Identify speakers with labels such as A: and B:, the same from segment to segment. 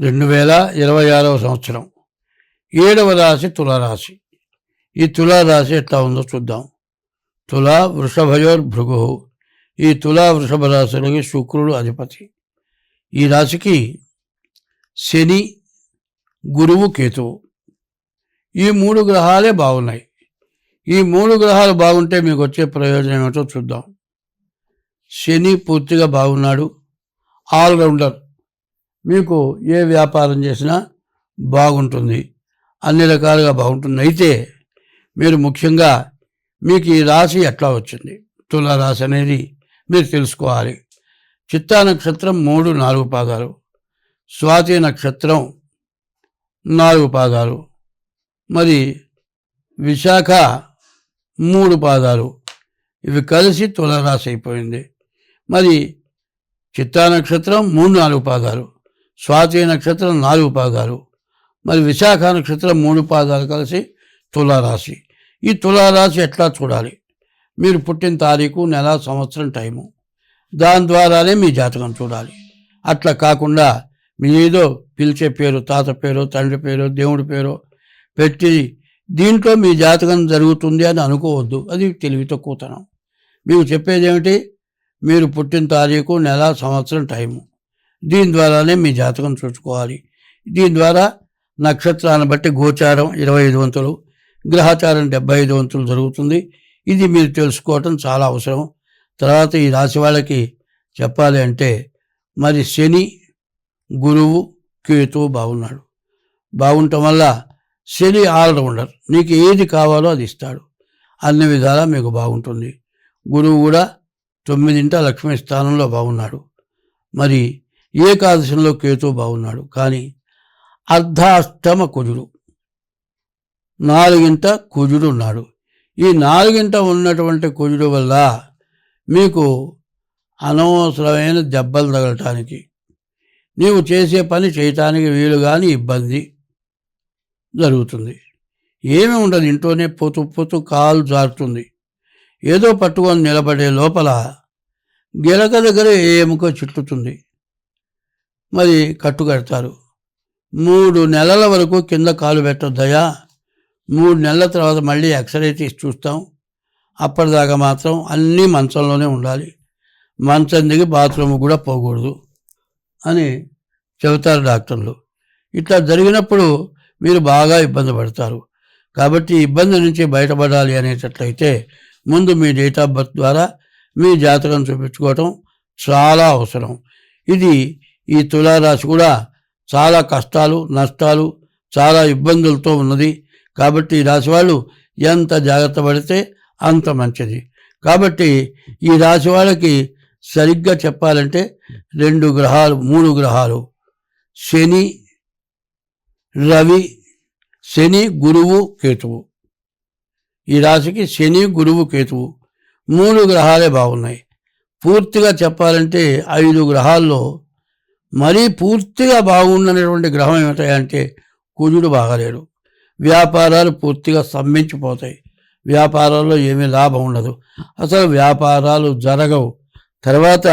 A: 2026వ సంవత్సరం 7వ రాశి తులారాశి. ఈ తులారాశి ఎట్లా ఉందో చూద్దాం. తులా వృషభయోర్భృగు. ఈ తులా వృషభ రాశులకి శుక్రుడు అధిపతి. ఈ రాశికి శని, గురువు, కేతువు ఈ 3 గ్రహాలే బాగున్నాయి. ఈ 3 గ్రహాలు బాగుంటే మీకు వచ్చే ప్రయోజనం ఏమిటో చూద్దాం. శని పూర్తిగా బాగున్నాడు, ఆల్రౌండర్. మీకు ఏ వ్యాపారం చేసినా బాగుంటుంది, అన్ని రకాలుగా బాగుంటుంది. అయితే మీరు ముఖ్యంగా మీకు ఈ రాశి ఎట్లా వచ్చింది, తులారాశి అనేది మీరు తెలుసుకోవాలి. చిత్తా నక్షత్రం 3, 4 పాదాలు, స్వాతి నక్షత్రం 4 పాదాలు, మరి విశాఖ 3 పాదాలు, ఇవి కలిసి తులారాశి అయిపోయింది. మరి చిత్తా నక్షత్రం 3, 4 పాదాలు, స్వాతి నక్షత్రం 4 పాదాలు, మరి విశాఖ నక్షత్రం 3 పాదాలు కలిసి తులారాశి. ఈ తులారాశి ఎట్లా చూడాలి, మీరు పుట్టిన తారీఖు, నెల, సంవత్సరం, టైము, దాని ద్వారానే మీ జాతకం చూడాలి. అట్లా కాకుండా మీ ఏదో పిలిచే పేరు, తాత పేరు, తండ్రి పేరు, దేవుడి పేరు పెట్టి దీంట్లో మీ జాతకం జరుగుతుంది అని అనుకోవద్దు. అది తెలివి తక్కువతనం. మీకు చెప్పేది ఏమిటి, మీరు పుట్టిన తారీఖు, నెల, సంవత్సరం, టైము, దీని ద్వారానే మీ జాతకం చూసుకోవాలి. దీని ద్వారా నక్షత్రాన్ని బట్టి గోచారం 25 వంతులు, గ్రహచారం 75 వంతులు జరుగుతుంది. ఇది మీరు తెలుసుకోవటం చాలా అవసరం. తర్వాత ఈ రాశి వాళ్ళకి చెప్పాలి అంటే మరి శని, గురువు, కేతువు బాగున్నాడు. బాగుండటం వల్ల శని ఆల్రౌండర్, నీకు ఏది కావాలో అది ఇస్తాడు, అన్ని విధాలా మీకు బాగుంటుంది. గురువు కూడా 9వ లక్ష్మీ స్థానంలో బాగున్నాడు. మరి ఏకాదశంలో కేతువు బాగున్నాడు. కానీ అర్ధాష్టమ కుజుడు, 4వ కుజుడు ఉన్నాడు. ఈ 4వ ఉన్నటువంటి కుజుడు వల్ల మీకు అనవసరమైన దెబ్బలు తగలటానికి, నీవు చేసే పని చేయటానికి వీలు కానీ ఇబ్బంది జరుగుతుంది. ఏమీ ఉండదు, ఇంట్లోనే పోతూ కాలు జారుతుంది. ఏదో పట్టుకొని నిలబడే లోపల గిలక దగ్గర ఏముకో చిట్టుతుంది. మరి కట్టుకడతారు. 3 నెలల వరకు కింద కాలు పెట్టొద్దయా, 3 నెలల తర్వాత మళ్ళీ ఎక్స్రే తీసి చూస్తాం, అప్పటిదాకా మాత్రం అన్నీ మంచంలోనే ఉండాలి, మంచం దిగి బాత్రూమ్ కూడా పోకూడదు అని చెబుతారు డాక్టర్లు. ఇట్లా జరిగినప్పుడు మీరు బాగా ఇబ్బంది పడతారు. కాబట్టి ఇబ్బంది నుంచి బయటపడాలి అనేటట్లయితే ముందు మీ డేట్ ఆఫ్ బర్త్ ద్వారా మీ జాతకం చూపించుకోవటం చాలా అవసరం. ఇది ఈ తులారాశి కూడా చాలా కష్టాలు, నష్టాలు, చాలా ఇబ్బందులతో ఉన్నది. కాబట్టి ఈ రాశి వాళ్ళు ఎంత జాగ్రత్త పడితే అంత మంచిది. కాబట్టి ఈ రాశి వాళ్ళకి సరిగ్గా చెప్పాలంటే 2 గ్రహాలు, 3 గ్రహాలు, శని, రవి, శని, గురువు, కేతువు. ఈ రాశికి శని, గురువు, కేతువు 3 గ్రహాలే బాగున్నాయి. పూర్తిగా చెప్పాలంటే 5 గ్రహాల్లో మరీ పూర్తిగా బాగుండనటువంటి గ్రహం ఏమిటాయంటే కుజుడు బాగాలేడు. వ్యాపారాలు పూర్తిగా స్తంభించిపోతాయి, వ్యాపారాల్లో ఏమీ లాభం ఉండదు, అసలు వ్యాపారాలు జరగవు. తర్వాత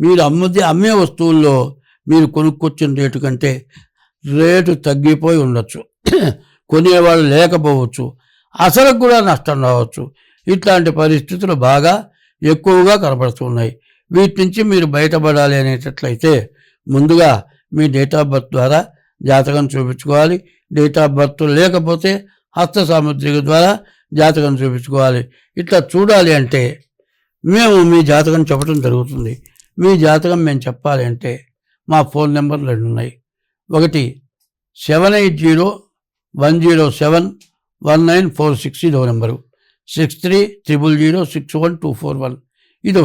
A: మీరు అమ్మే వస్తువుల్లో మీరు కొనుక్కొచ్చిన రేటు కంటే రేటు తగ్గిపోయి ఉండొచ్చు, కొనేవాళ్ళు లేకపోవచ్చు, అసలు కూడా నష్టం రావచ్చు. ఇట్లాంటి పరిస్థితులు బాగా ఎక్కువగా కనపడుతున్నాయి. వీటి నుంచి మీరు బయటపడాలి అనేటట్లయితే ముందుగా మీ డేట్ ఆఫ్ బర్త్ ద్వారా జాతకం చూపించుకోవాలి. డేట్ ఆఫ్ బర్త్ లేకపోతే హస్త సాముద్రిక ద్వారా జాతకం చూపించుకోవాలి. ఇట్లా చూడాలి అంటే మేము మీ జాతకం చెప్పడం జరుగుతుంది. మీ జాతకం మేము చెప్పాలి అంటే మా ఫోన్ నెంబర్లు 2 ఉన్నాయి. ఒకటి 7801071946 ఇదో నెంబరు, 6300061241 ఇదో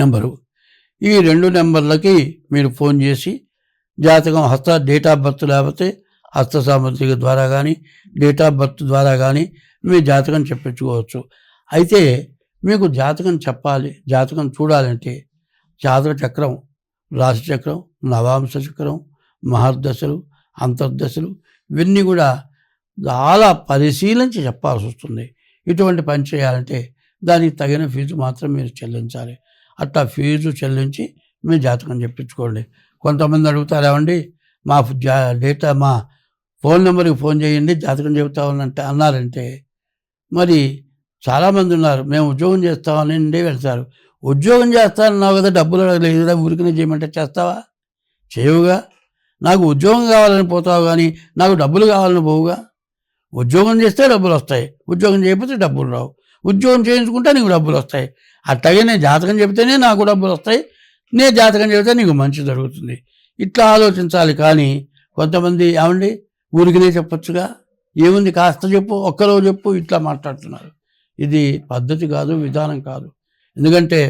A: నెంబరు. ఈ 2 నెంబర్లకి మీరు ఫోన్ చేసి జాతకం డేట్ ఆఫ్ బర్త్ లేకపోతే హస్త సాముద్రిక ద్వారా కానీ డేట్ ఆఫ్ బర్త్ ద్వారా కానీ మీ జాతకం చెప్పించుకోవచ్చు. అయితే మీకు జాతకం చెప్పాలి, జాతకం చూడాలంటే జాతక చక్రం, రాశి చక్రం, నవాంశ చక్రం, మహర్దశలు, అంతర్దశలు ఇవన్నీ కూడా చాలా పరిశీలించి చెప్పాల్సి వస్తుంది. ఇటువంటి పని చేయాలంటే దానికి తగిన ఫీజు మాత్రం మీరు చెల్లించాలి. అట్లా ఫీజు చెల్లించి మీ జాతకం చెప్పించుకోండి. కొంతమంది అడుగుతారు, ఏమండి మా డేటా మా ఫోన్ నెంబర్కి ఫోన్ చేయండి జాతకం చెబుతామనంటే అన్నారంటే మరి చాలామంది ఉన్నారు మేము ఉద్యోగం చేస్తామని వెళ్తారు. ఉద్యోగం చేస్తానన్నావు కదా, డబ్బులు అడగలేదు కదా, ఊరికనే చేయమంటే చేస్తావా? చేయవుగా. నాకు ఉద్యోగం కావాలని పోతావు కానీ నాకు డబ్బులు కావాలని పోవుగా. ఉద్యోగం చేస్తే డబ్బులు వస్తాయి, ఉద్యోగం చేయకపోతే డబ్బులు రావు. ఉద్యోగం చేయించుకుంటే నీకు డబ్బులు వస్తాయి. అట్లాగే నేను జాతకం చెబితేనే నాకు డబ్బులు వస్తాయి, నేను జాతకం చెబితే నీకు మంచి జరుగుతుంది. ఇట్లా ఆలోచించాలి. కానీ కొంతమంది ఏమండి ఊరికినే చెప్పొచ్చుగా, ఏముంది కాస్త చెప్పు, ఒక్కరోజు చెప్పు, ఇట్లా మాట్లాడుతున్నారు. ఇది పద్ధతి కాదు, విధానం కాదు. ఎందుకంటే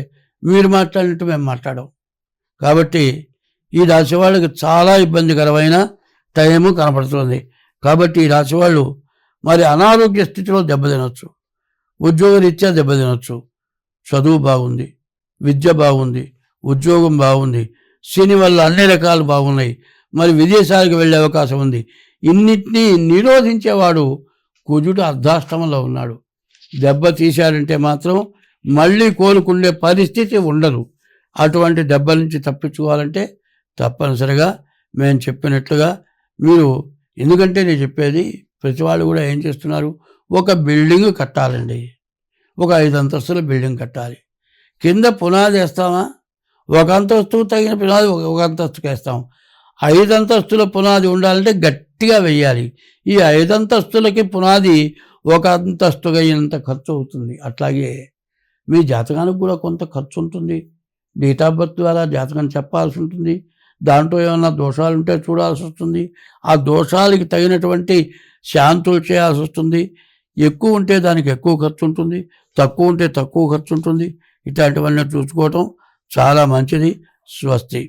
A: మీరు మాట్లాడినట్టు మేము మాట్లాడాం. కాబట్టి ఈ రాశి వాళ్ళకి చాలా ఇబ్బందికరమైన టైము కనపడుతుంది. కాబట్టి ఈ రాశి వాళ్ళు మరి అనారోగ్య స్థితిలో దెబ్బతినొచ్చు, ఉద్యోగరీత్యా దెబ్బతినొచ్చు. చదువు బాగుంది, విద్య బాగుంది, ఉద్యోగం బాగుంది, శని వల్ల అన్ని రకాలు బాగున్నాయి, మరి విదేశాలకు వెళ్ళే అవకాశం ఉంది. ఇన్నిటినీ నిరోధించేవాడు కుజుడు అర్ధాష్టమంలో ఉన్నాడు. దెబ్బ తీశాడంటే మాత్రం మళ్ళీ కోలుకునే పరిస్థితి ఉండదు. అటువంటి దెబ్బ నుంచి తప్పించుకోవాలంటే తప్పనిసరిగా మేము చెప్పినట్లుగా మీరు, ఎందుకంటే నేను చెప్పేది ప్రతి వాళ్ళు కూడా ఏం చేస్తున్నారు, ఒక బిల్డింగ్ కట్టాలండి, ఒక 5 అంతస్తుల బిల్డింగ్ కట్టాలి. కింద పునాది వేస్తామా, ఒక అంతస్తు తగిన పునాది ఒక అంతస్తుకి వేస్తాం. 5 అంతస్తుల పునాది ఉండాలంటే గట్టిగా వెయ్యాలి. ఈ 5 అంతస్తులకి పునాది ఒక అంతస్తుగా ఇంత ఖర్చు అవుతుంది. అట్లాగే మీ జాతకానికి కూడా కొంత ఖర్చు ఉంటుంది. డేట్ ఆఫ్ బర్త్ ద్వారా జాతకం చెప్పాల్సి ఉంటుంది. దాంట్లో ఏమన్నా దోషాలు ఉంటే చూడాల్సి వస్తుంది. ఆ దోషాలకి తగినటువంటి శాంతులు చేయాల్సి వస్తుంది. ఎక్కువ ఉంటే దానికి ఎక్కువ ఖర్చు ఉంటుంది, తక్కువ ఉంటే తక్కువ ఖర్చు ఉంటుంది. ఇట్లాంటివన్నీ చూసుకోవటం చాలా మంచిది. స్వస్తి.